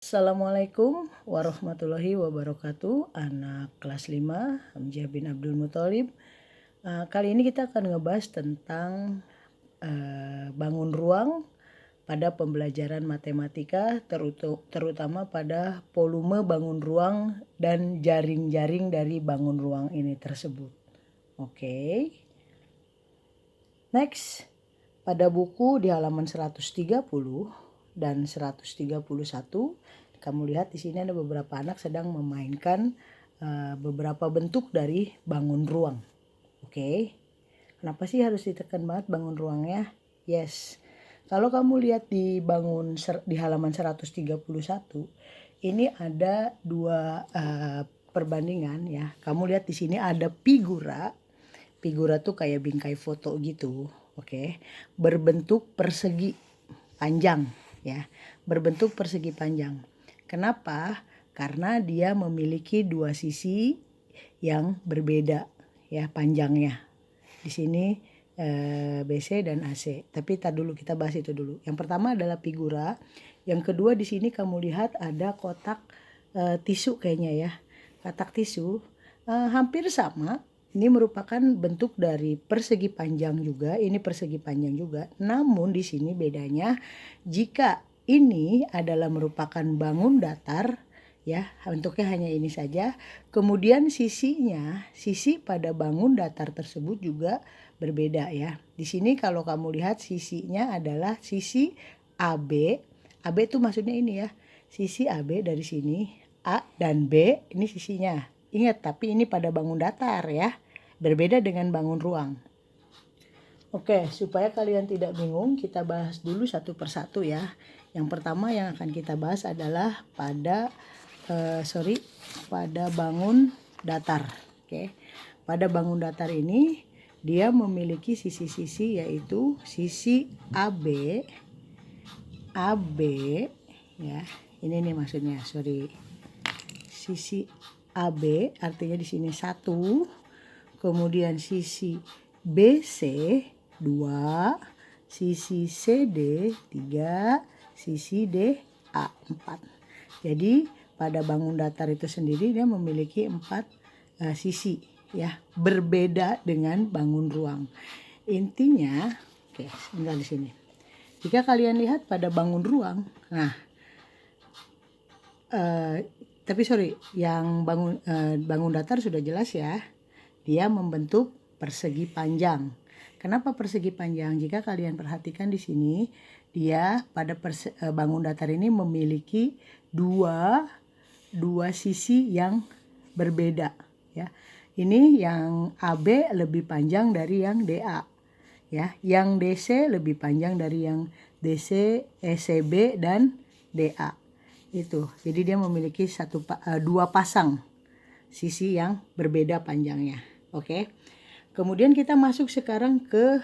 Assalamualaikum warahmatullahi wabarakatuh. Anak kelas 5 Hamzah bin Abdul Muthalib. Kali ini kita akan ngebahas tentang bangun ruang pada pembelajaran matematika, terutama pada volume bangun ruang dan jaring-jaring dari bangun ruang ini tersebut. Oke. Next, pada buku di halaman 130 dan 131, kamu lihat di sini ada beberapa anak sedang memainkan beberapa bentuk dari bangun ruang. Oke. Kenapa sih harus ditekan banget bangun ruangnya? Yes. Kalau kamu lihat di halaman 131, ini ada dua perbandingan ya. Kamu lihat di sini ada figura. Figura tuh kayak bingkai foto gitu, oke. Berbentuk persegi panjang ya, berbentuk persegi panjang. Kenapa? Karena dia memiliki dua sisi yang berbeda ya panjangnya. Di sini BC dan AC. Tapi tar dulu, kita bahas itu dulu. Yang pertama adalah figura. Yang kedua di sini kamu lihat ada kotak tisu kayaknya ya. Kotak tisu hampir sama. Ini merupakan bentuk dari persegi panjang juga, ini persegi panjang juga. Namun di sini bedanya, jika ini adalah merupakan bangun datar, ya bentuknya hanya ini saja. Kemudian sisi pada bangun datar tersebut juga berbeda ya. Di sini kalau kamu lihat sisinya adalah sisi AB. AB itu maksudnya ini ya, sisi AB dari sini, A dan B ini sisinya. Ingat, tapi ini pada bangun datar ya, berbeda dengan bangun ruang. Oke, supaya kalian tidak bingung, kita bahas dulu satu persatu ya. Yang pertama yang akan kita bahas adalah pada bangun datar. Oke, pada bangun datar ini dia memiliki sisi-sisi, yaitu sisi AB, ya. Ini nih maksudnya, sisi AB artinya di sini 1, kemudian sisi BC 2, sisi CD 3, sisi DA 4. Jadi pada bangun datar itu sendiri dia memiliki 4 sisi ya, berbeda dengan bangun ruang. Intinya, oke, sebentar di sini. Jika kalian lihat pada bangun ruang, yang bangun datar sudah jelas ya, dia membentuk persegi panjang. Kenapa persegi panjang? Jika kalian perhatikan di sini, dia pada bangun datar ini memiliki dua sisi yang berbeda ya. Ini yang AB lebih panjang dari yang DA ya, yang DC lebih panjang dari yang DC, ECB dan DA. Itu. Jadi dia memiliki dua pasang sisi yang berbeda panjangnya. Oke. Kemudian kita masuk sekarang ke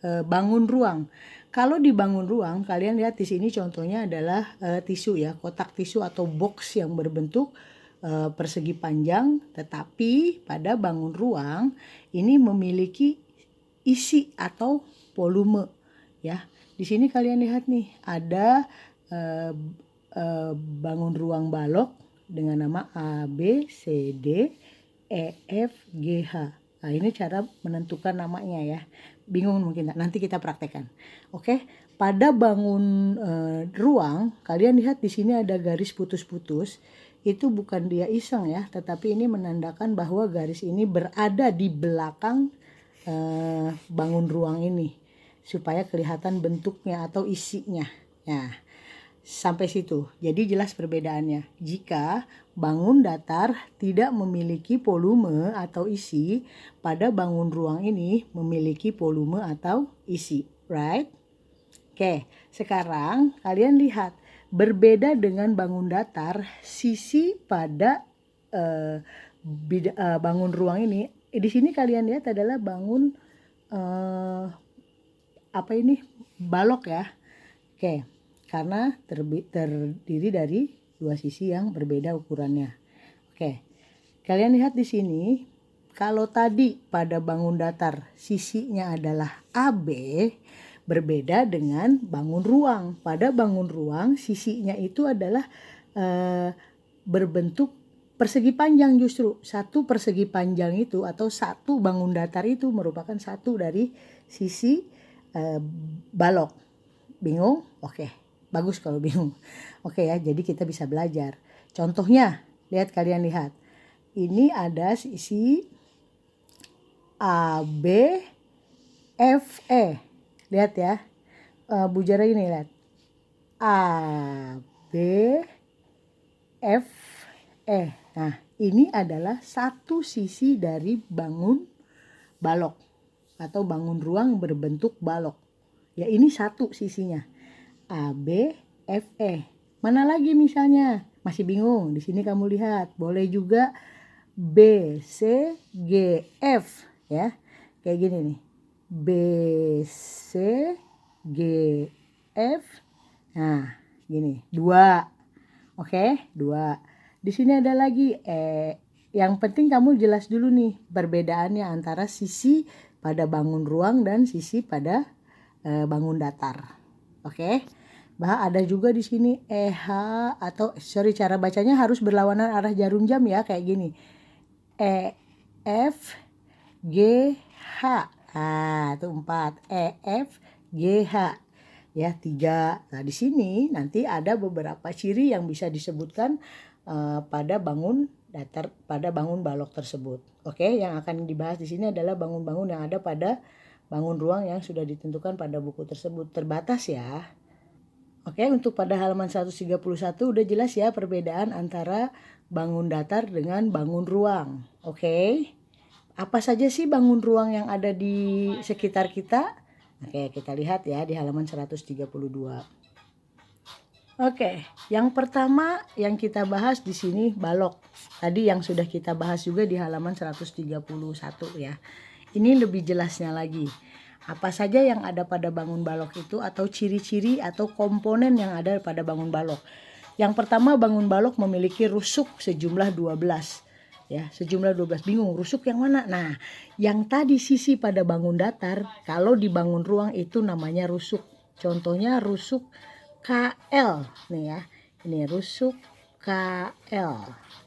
bangun ruang. Kalau di bangun ruang, kalian lihat di sini contohnya adalah tisu ya, kotak tisu atau box yang berbentuk persegi panjang, tetapi pada bangun ruang ini memiliki isi atau volume ya. Di sini kalian lihat nih ada bangun ruang balok dengan nama A, B, C, D, E, F, G, H. Nah, ini cara menentukan namanya ya. Bingung mungkin, nanti kita praktekkan. Oke, pada bangun ruang, kalian lihat di sini ada garis putus-putus. Itu bukan dia iseng ya, tetapi ini menandakan bahwa garis ini berada di belakang bangun ruang ini supaya kelihatan bentuknya atau isinya. Nah, sampai situ. Jadi jelas perbedaannya. Jika bangun datar tidak memiliki volume atau isi, pada bangun ruang ini memiliki volume atau isi, right? Oke, sekarang kalian lihat, berbeda dengan bangun datar, sisi pada bangun ruang ini, di sini kalian lihat adalah bangun balok ya. Oke. Karena terdiri dari dua sisi yang berbeda ukurannya. Oke, kalian lihat di sini, kalau tadi pada bangun datar sisinya adalah AB, berbeda dengan bangun ruang. Pada bangun ruang sisinya itu adalah berbentuk persegi panjang justru. Satu persegi panjang itu atau satu bangun datar itu merupakan satu dari sisi balok. Bingung? Oke, bagus kalau bingung. Oke ya, jadi kita bisa belajar. Contohnya, kalian lihat. Ini ada sisi AB, FE. Lihat ya, Bu Jara ini lihat. AB, FE. Nah, ini adalah satu sisi dari bangun balok atau bangun ruang berbentuk balok. Ya, ini satu sisinya. AB, FE. Mana lagi misalnya? Masih bingung? Di sini kamu lihat. Boleh juga B, C, G, F. Ya, kayak gini nih. B, C, G, F. Nah, gini. 2. Oke, 2. Di sini ada lagi. Yang penting kamu jelas dulu nih perbedaannya antara sisi pada bangun ruang dan sisi pada bangun datar. Oke. Bah ada juga di sini EH atau cara bacanya harus berlawanan arah jarum jam ya, kayak gini. E, F, G, H. Nah, itu 4. E, F, G, H. Ya, 3. Nah, di sini nanti ada beberapa ciri yang bisa disebutkan pada bangun datar, pada bangun balok tersebut. Oke, yang akan dibahas di sini adalah bangun-bangun yang ada pada bangun ruang yang sudah ditentukan pada buku tersebut. Terbatas ya. Oke, untuk pada halaman 131 udah jelas ya perbedaan antara bangun datar dengan bangun ruang. Oke. Apa saja sih bangun ruang yang ada di sekitar kita? Oke, kita lihat ya di halaman 132. Oke, yang pertama yang kita bahas di sini balok. Tadi yang sudah kita bahas juga di halaman 131 ya. Ini lebih jelasnya lagi. Apa saja yang ada pada bangun balok itu atau ciri-ciri atau komponen yang ada pada bangun balok. Yang pertama, bangun balok memiliki rusuk sejumlah 12. Ya, sejumlah 12. Bingung rusuk yang mana? Nah, yang tadi sisi pada bangun datar, kalau di bangun ruang itu namanya rusuk. Contohnya rusuk KL nih ya. Ini rusuk KL.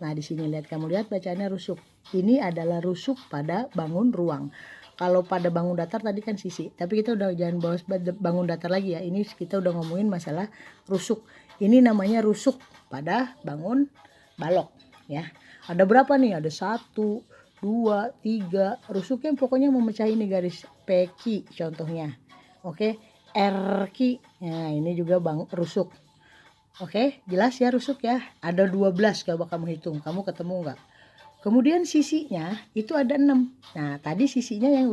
Nah, di sini kamu lihat bacaannya rusuk. Ini adalah rusuk pada bangun ruang. Kalau pada bangun datar tadi kan sisi, tapi kita udah jangan bahas bangun datar lagi ya. Ini kita udah ngomongin masalah rusuk. Ini namanya rusuk pada bangun balok ya. Ada berapa nih? Ada 1, 2, 3. Rusuknya pokoknya memecah ini garis PQ contohnya. Oke, RQ. Nah, ini juga rusuk. Oke, jelas ya rusuk ya. Ada 12, coba kamu hitung. Kamu ketemu enggak? Kemudian sisinya itu ada 6. Nah, tadi sisinya yang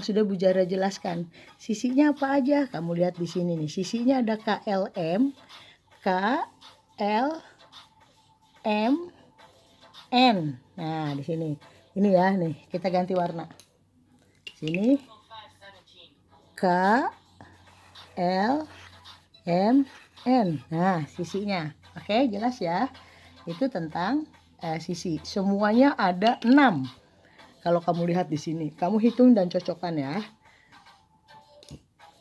sudah Bu Jara jelaskan. Sisinya apa aja? Kamu lihat di sini nih. Sisinya ada KLM, K, L, M, N. Nah, di sini. Ini ya, nih. Kita ganti warna. Sini K, L, M, N. Nah, sisinya. Oke, jelas ya. Itu tentang sisi. Semuanya ada 6. Kalau kamu lihat di sini, kamu hitung dan cocokkan ya.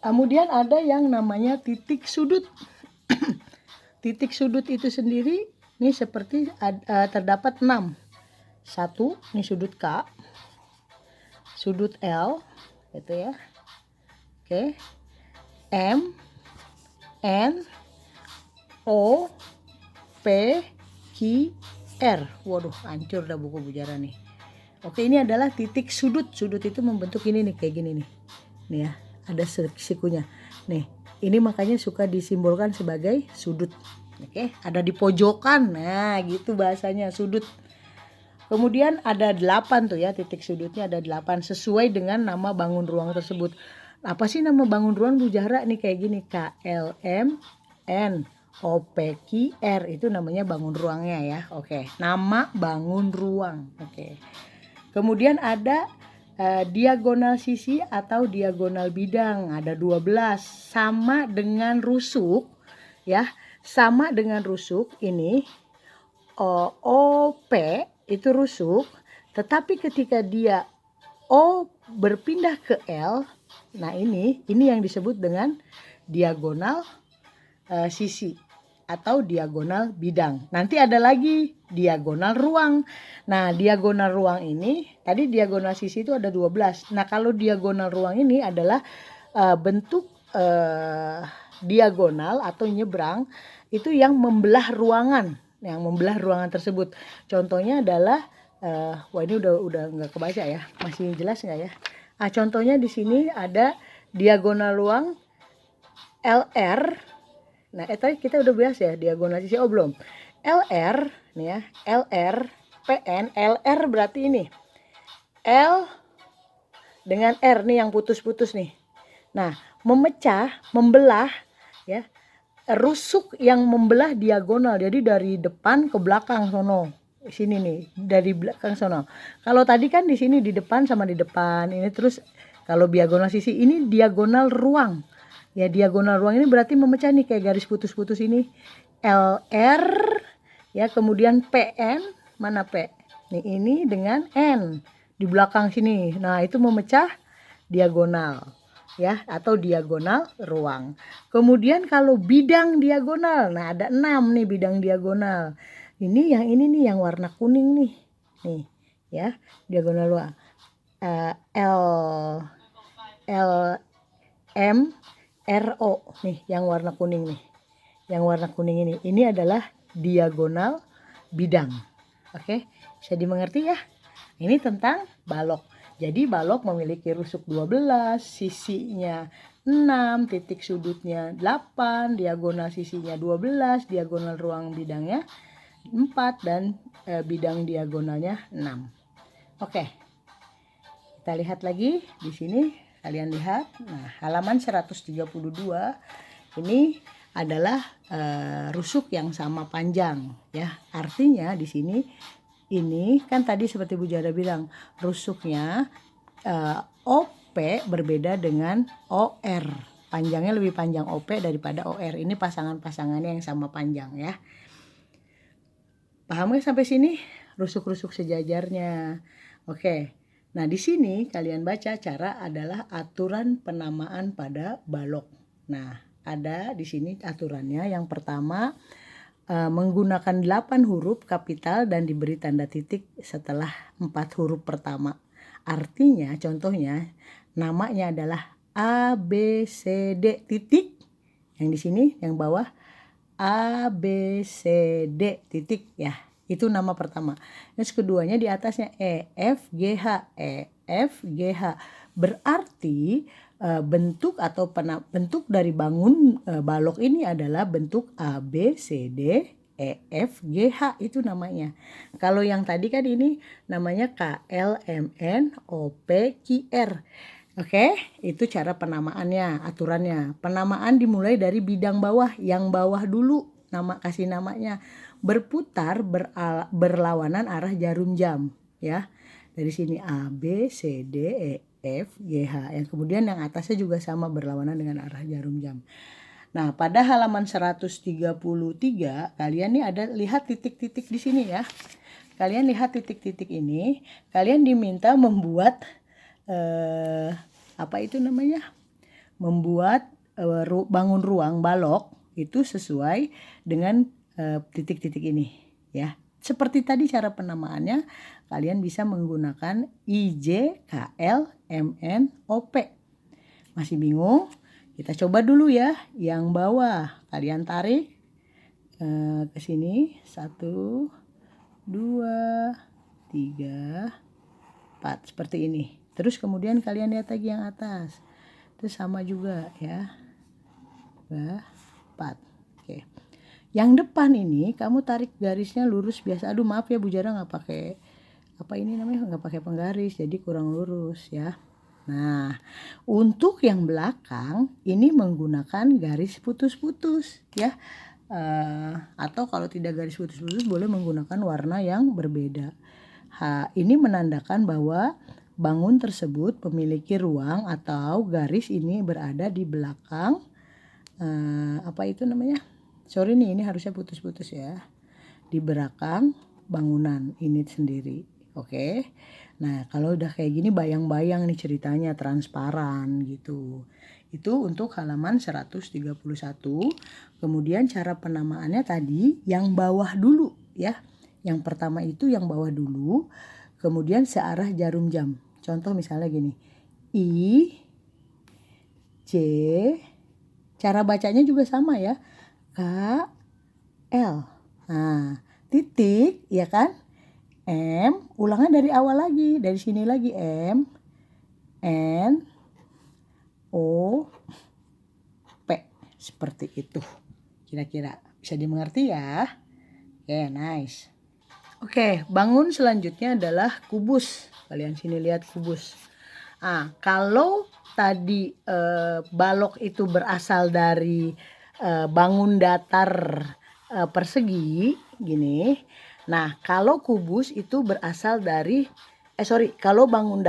Kemudian ada yang namanya titik sudut. Titik sudut itu sendiri ini seperti terdapat 6. 1, ini sudut K. Sudut L gitu ya. Oke. M, N, O, P, Q, R. Waduh, hancur dah buku Bu Jara nih. Oke, ini adalah titik sudut. Sudut itu membentuk ini nih, kayak gini nih. Nih ya, ada sikunya. Nih, ini makanya suka disimbolkan sebagai sudut. Oke, ada di pojokan. Nah, gitu bahasanya, sudut. Kemudian ada 8 tuh ya, titik sudutnya ada 8 sesuai dengan nama bangun ruang tersebut. Apa sih nama bangun ruang Bu Jara nih, kayak gini, KLM, N, OPQR, itu namanya bangun ruangnya ya. Oke, nama bangun ruang. Oke. Kemudian ada diagonal sisi atau diagonal bidang, ada 12, sama dengan rusuk ya. Sama dengan rusuk ini OP itu rusuk, tetapi ketika dia O berpindah ke L, nah ini yang disebut dengan diagonal sisi. atau diagonal bidang. Nanti ada lagi diagonal ruang. Nah, diagonal ruang ini tadi diagonal sisi itu ada 12. Nah, kalau diagonal ruang ini adalah bentuk diagonal atau nyebrang itu yang membelah ruangan, tersebut. Contohnya adalah wah ini udah nggak kebaca ya, masih jelas nggak ya? Contohnya di sini ada diagonal ruang LR. Nah, tadi kita udah bahas ya diagonal sisi, belum. LR nih ya, LR PN, LR berarti ini L dengan R nih yang putus-putus nih. Nah, membelah ya, rusuk yang membelah diagonal. Jadi dari depan ke belakang sono. Sini nih, dari belakang sono. Kalau tadi kan di sini di depan sama di depan. Ini terus kalau diagonal sisi ini diagonal ruang. Ya, diagonal ruang ini berarti memecah nih kayak garis putus-putus ini. LR ya, kemudian PN, mana P? Nih ini dengan N di belakang sini. Nah, itu memecah diagonal ya, atau diagonal ruang. Kemudian kalau bidang diagonal, nah ada 6 nih bidang diagonal. Ini nih yang warna kuning nih. Nih ya, diagonal ruang. L M R O nih yang warna kuning nih. Yang warna kuning ini adalah diagonal bidang. Oke, bisa dimengerti ya? Ini tentang balok. Jadi balok memiliki rusuk 12, sisinya 6, titik sudutnya 8, diagonal sisinya 12, diagonal ruang bidangnya 4, dan bidang diagonalnya 6. Oke. Kita lihat lagi di sini, kalian lihat. Nah, halaman 132 ini adalah rusuk yang sama panjang ya. Artinya di sini ini kan tadi seperti Bu Jara bilang, rusuknya OP berbeda dengan OR. Panjangnya lebih panjang OP daripada OR. Ini pasangan-pasangannya yang sama panjang ya. Paham nggak sampai sini? Rusuk-rusuk sejajarnya. Oke. Nah, di sini kalian baca cara adalah aturan penamaan pada balok. Nah, ada di sini aturannya. Yang pertama, menggunakan 8 huruf kapital dan diberi tanda titik setelah 4 huruf pertama. Artinya, contohnya, namanya adalah A, B, C, D, titik. Yang di sini, yang bawah, A, B, C, D, titik ya. Itu nama pertama. Terus keduanya di atasnya E, F, G, H. E, F, G, H. Berarti bentuk atau bentuk dari bangun balok ini adalah bentuk A, B, C, D, E, F, G, H, itu namanya. Kalau yang tadi kan ini namanya K, L, M, N, O, P, Q, R. Oke, itu cara penamaannya, aturannya. Penamaan dimulai dari bidang bawah, yang bawah dulu, kasih namanya. Berputar berlawanan arah jarum jam, ya. Dari sini A, B, C, D, E, F, G, H. Yang kemudian yang atasnya juga sama berlawanan dengan arah jarum jam. Nah, pada halaman 133 kalian nih ada lihat titik-titik di sini ya. Kalian lihat titik-titik ini, kalian diminta membuat apa itu namanya? Membuat bangun ruang balok itu sesuai dengan titik-titik ini ya. Seperti tadi cara penamaannya, kalian bisa menggunakan I, J, K, L, M, N, O, P. Masih bingung? Kita coba dulu ya. Yang bawah, kalian tarik ke sini. 1, 2, 3, 4. Seperti ini. Terus kemudian kalian lihat lagi yang atas. Itu sama juga ya. 4. Oke. Yang depan ini kamu tarik garisnya lurus biasa. Aduh maaf ya Bu Jara nggak pakai nggak pakai penggaris, jadi kurang lurus ya. Nah, untuk yang belakang ini menggunakan garis putus-putus ya. Atau kalau tidak garis putus-putus boleh menggunakan warna yang berbeda. Ini menandakan bahwa bangun tersebut memiliki ruang atau garis ini berada di belakang sorry nih, ini harusnya putus-putus ya, di belakang bangunan ini sendiri. Oke. Nah, kalau udah kayak gini bayang-bayang nih ceritanya, transparan gitu. Itu untuk halaman 131. Kemudian cara penamaannya tadi yang bawah dulu ya. Yang pertama itu yang bawah dulu, kemudian searah jarum jam. Contoh misalnya gini, I, J, cara bacanya juga sama ya, K, L. Nah, titik ya kan, M, ulangan dari awal lagi, dari sini lagi M, N, O, P. Seperti itu. Kira-kira bisa dimengerti ya? Oke, nice. Oke, bangun selanjutnya adalah kubus. Kalian sini lihat kubus. Kalau tadi balok itu berasal dari bangun datar persegi gini. Nah, kalau kubus itu berasal dari kalau bangun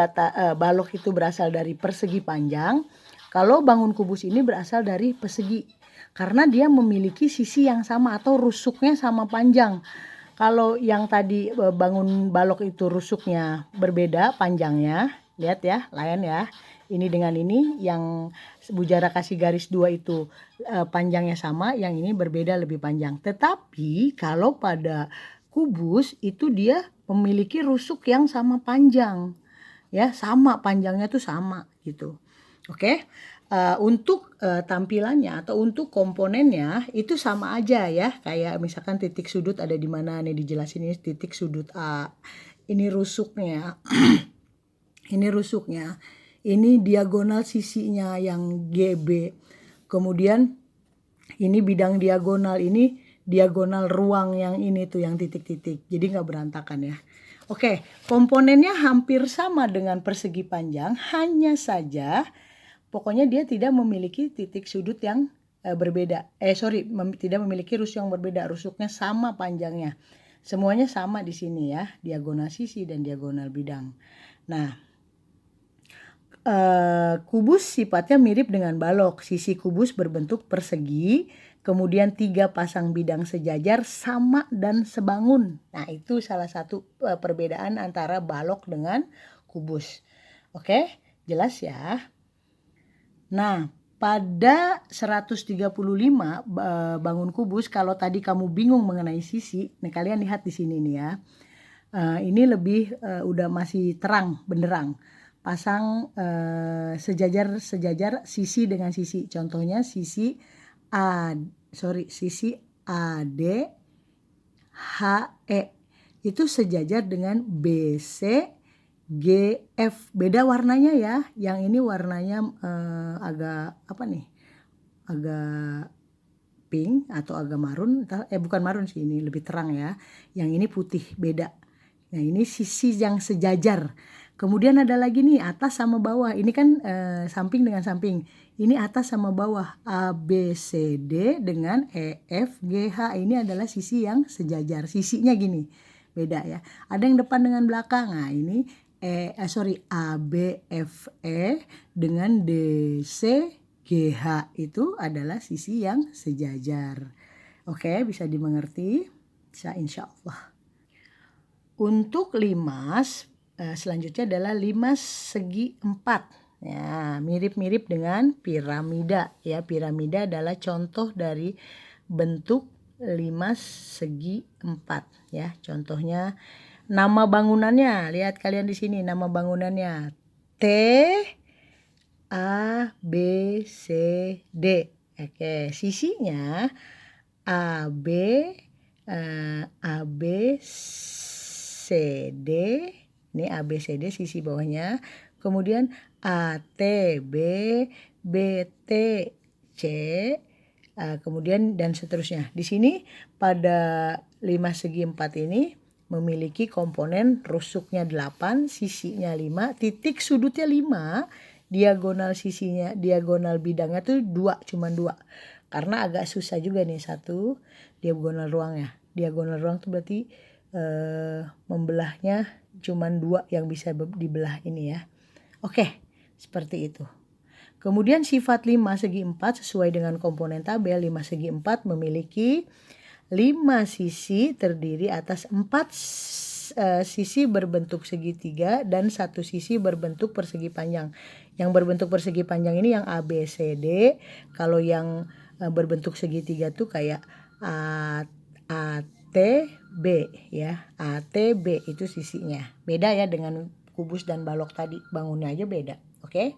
balok itu berasal dari persegi panjang, kalau bangun kubus ini berasal dari persegi karena dia memiliki sisi yang sama atau rusuknya sama panjang. Kalau yang tadi bangun balok itu rusuknya berbeda panjangnya, lihat ya, lain ya. Ini dengan ini yang Bu Jara kasih garis 2 itu panjangnya sama, yang ini berbeda lebih panjang. Tetapi kalau pada kubus itu dia memiliki rusuk yang sama panjang. Ya, sama panjangnya tuh sama gitu. Oke. Untuk tampilannya atau untuk komponennya itu sama aja ya, kayak misalkan titik sudut ada di mana nih dijelasin, ini titik sudut A, ini rusuknya ini rusuknya, ini diagonal sisinya yang GB, kemudian ini bidang diagonal, ini diagonal ruang yang ini tuh yang titik-titik, jadi nggak berantakan ya. Oke, komponennya hampir sama dengan persegi panjang, hanya saja pokoknya dia tidak memiliki titik sudut yang berbeda. Tidak memiliki rusuk yang berbeda. Rusuknya sama panjangnya. Semuanya sama di sini ya, diagonal sisi dan diagonal bidang. Nah, kubus sifatnya mirip dengan balok. Sisi kubus berbentuk persegi, kemudian 3 pasang bidang sejajar sama dan sebangun. Nah, itu salah satu perbedaan antara balok dengan kubus. Oke, jelas ya. Nah, pada 135 bangun kubus, kalau tadi kamu bingung mengenai sisi, nih kalian lihat di sini nih ya. Ini lebih udah masih terang benderang. Pasang sejajar sisi dengan sisi. Contohnya sisi sisi AD HE itu sejajar dengan BC GF, beda warnanya ya. Yang ini warnanya agak agak pink atau agak marun, bukan marun sih, ini lebih terang ya. Yang ini putih, beda. Nah, ini sisi yang sejajar. Kemudian ada lagi nih atas sama bawah. Ini kan samping dengan samping. Ini atas sama bawah. ABCD dengan EFGH. Ini adalah sisi yang sejajar. Sisinya gini, beda ya. Ada yang depan dengan belakang. Nah, ini ABFE dengan DCGH itu adalah sisi yang sejajar. Oke, bisa dimengerti? Bisa, insya Allah. Untuk limas, selanjutnya adalah limas segi 4. Ya, mirip-mirip dengan piramida. Ya, piramida adalah contoh dari bentuk limas segi 4. Ya, contohnya. Nama bangunannya, lihat kalian di sini nama bangunannya T A B C D. Oke, sisinya A B C D. Ini A B C D sisi bawahnya. Kemudian A T B B T C. Kemudian dan seterusnya. Di sini pada limas segi 4 ini memiliki komponen rusuknya 8, sisinya 5, titik sudutnya 5, diagonal sisinya, diagonal bidangnya tuh 2, cuma 2. Karena agak susah juga nih satu diagonal ruangnya. Diagonal ruang tuh berarti membelahnya cuma 2 yang bisa dibelah ini ya. Oke, seperti itu. Kemudian sifat 5 segi 4 sesuai dengan komponen tabel. 5 segi 4 memiliki 5 sisi terdiri atas 4 sisi berbentuk segitiga dan 1 sisi berbentuk persegi panjang. Yang berbentuk persegi panjang ini yang ABCD. Kalau yang berbentuk segitiga tuh kayak ATB ya. ATB itu sisinya. Beda ya dengan kubus dan balok tadi, bangunnya aja beda. Oke.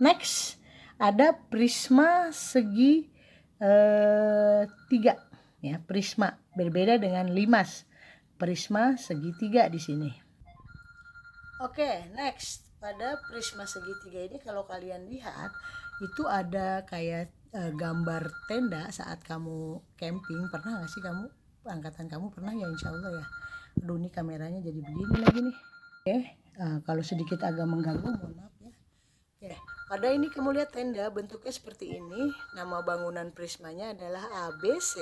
Next, ada prisma segi 3 ya. Prisma berbeda dengan limas. Prisma segitiga di sini. Oke, next. Pada prisma segitiga ini kalau kalian lihat itu ada kayak gambar tenda saat kamu camping. Pernah gak sih kamu? Angkatan kamu pernah ya, insya Allah ya. Aduh, ini kameranya jadi begini lagi nih. Oke, kalau sedikit agak mengganggu mohon maaf ya. Oke, pada ini kamu lihat tenda bentuknya seperti ini. Nama bangunan prismanya adalah ABC.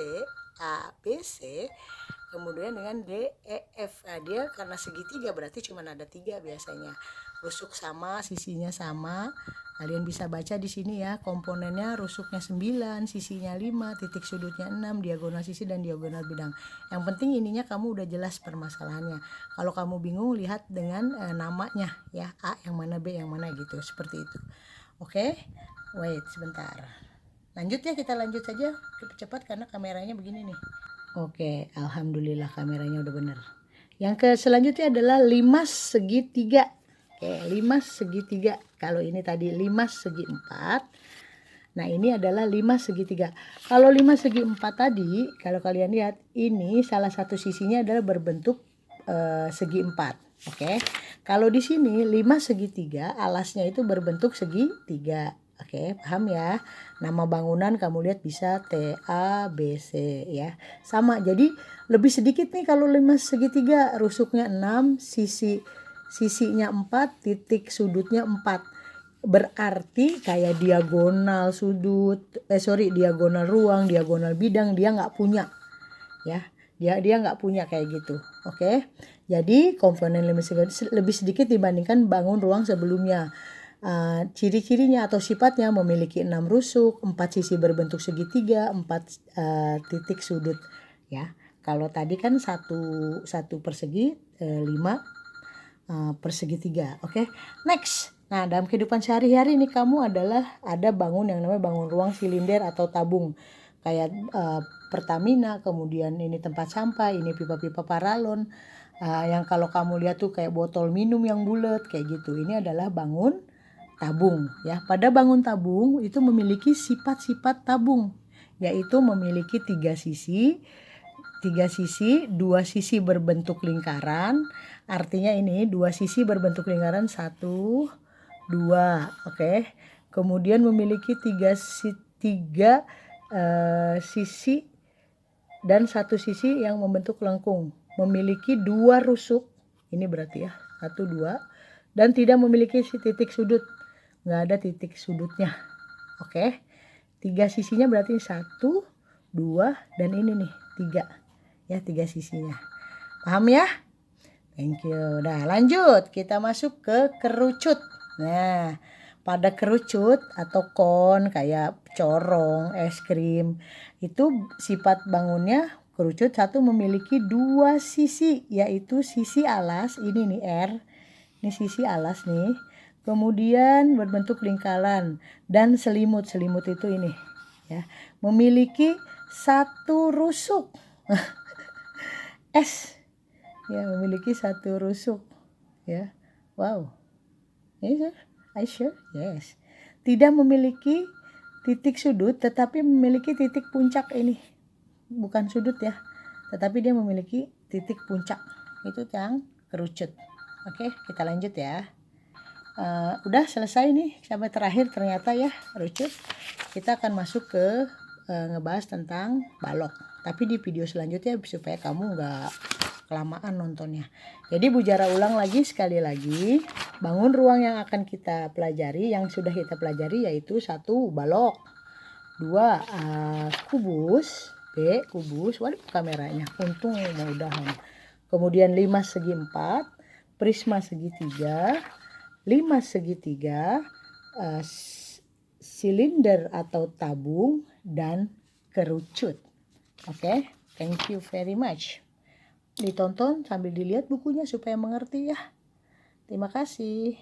Kemudian dengan DEF. Nah, dia karena segitiga berarti cuma ada 3 biasanya. Rusuk sama, sisinya sama. Kalian bisa baca di sini ya, komponennya rusuknya 9, sisinya 5, titik sudutnya 6, diagonal sisi dan diagonal bidang. Yang penting ininya kamu udah jelas permasalahannya. Kalau kamu bingung, lihat dengan namanya ya, A yang mana, B yang mana gitu, seperti itu. Oke, wait sebentar. Lanjut ya, kita lanjut saja cepat karena kameranya begini nih. Oke, alhamdulillah kameranya udah bener. Yang ke selanjutnya adalah limas segitiga. Oke, limas segitiga. Kalau ini tadi limas segi 4. Nah, ini adalah limas segitiga. Kalau limas segi 4 tadi, kalau kalian lihat ini salah satu sisinya adalah berbentuk segi 4. Oke. Kalau di sini limas segitiga, alasnya itu berbentuk segitiga. Oke, paham ya? Nama bangunan kamu lihat bisa TABC ya. Sama, jadi lebih sedikit nih kalau limas segitiga, rusuknya 6, sisinya 4, titik sudutnya 4. Berarti kayak diagonal sudut, diagonal ruang, diagonal bidang dia nggak punya ya. Dia nggak punya kayak gitu. Oke. Jadi komponen limas segitiga lebih sedikit dibandingkan bangun ruang sebelumnya. Ciri-cirinya atau sifatnya memiliki 6 rusuk, 4 sisi berbentuk segitiga, 4 titik sudut ya. Kalau tadi kan satu persegi, 5 persegi 3. Oke. Next. Nah, dalam kehidupan sehari-hari ini kamu adalah ada bangun yang namanya bangun ruang silinder atau tabung. Kayak Pertamina, kemudian ini tempat sampah, ini pipa-pipa paralon. Yang kalau kamu lihat tuh kayak botol minum yang bulat kayak gitu. Ini adalah bangun tabung ya. Pada bangun tabung itu memiliki sifat-sifat tabung, yaitu memiliki 3 sisi, 2 sisi berbentuk lingkaran. Artinya ini 2 sisi berbentuk lingkaran 1, 2. Oke. Kemudian memiliki 3 sisi dan 1 sisi yang membentuk lengkung. Memiliki 2 rusuk. Ini berarti ya 1, 2. Dan tidak memiliki titik sudut. Nggak ada titik sudutnya. Oke. 3 sisinya berarti 1, 2, dan ini nih 3 ya, 3 sisinya. Paham ya? Thank you. Nah, lanjut kita masuk ke kerucut. Nah, pada kerucut atau kon kayak corong, es krim, itu sifat bangunnya kerucut satu memiliki 2 sisi, yaitu sisi alas ini nih R. Ini sisi alas nih. Kemudian berbentuk lingkaran dan selimut itu ini ya, memiliki 1 rusuk. S ya, memiliki 1 rusuk ya. Wow. Yes, I sure? Yes. Tidak memiliki titik sudut tetapi memiliki titik puncak ini. Bukan sudut ya, tetapi dia memiliki titik puncak. Itu yang kerucut. Oke, kita lanjut ya. Udah selesai nih sampai terakhir ternyata ya kerucut. Kita akan masuk ke ngebahas tentang balok. Tapi di video selanjutnya supaya kamu nggak kelamaan nontonnya. Jadi bujara ulang lagi sekali lagi. Bangun ruang yang akan kita pelajari, yang sudah kita pelajari yaitu 1 balok, 2 kubus, B kubus, waduh kameranya, untung mudahan. Kemudian limas segi 4, prisma segitiga, limas segitiga, silinder atau tabung, dan kerucut. Oke, thank you very much. Ditonton sambil dilihat bukunya supaya mengerti ya. Terima kasih.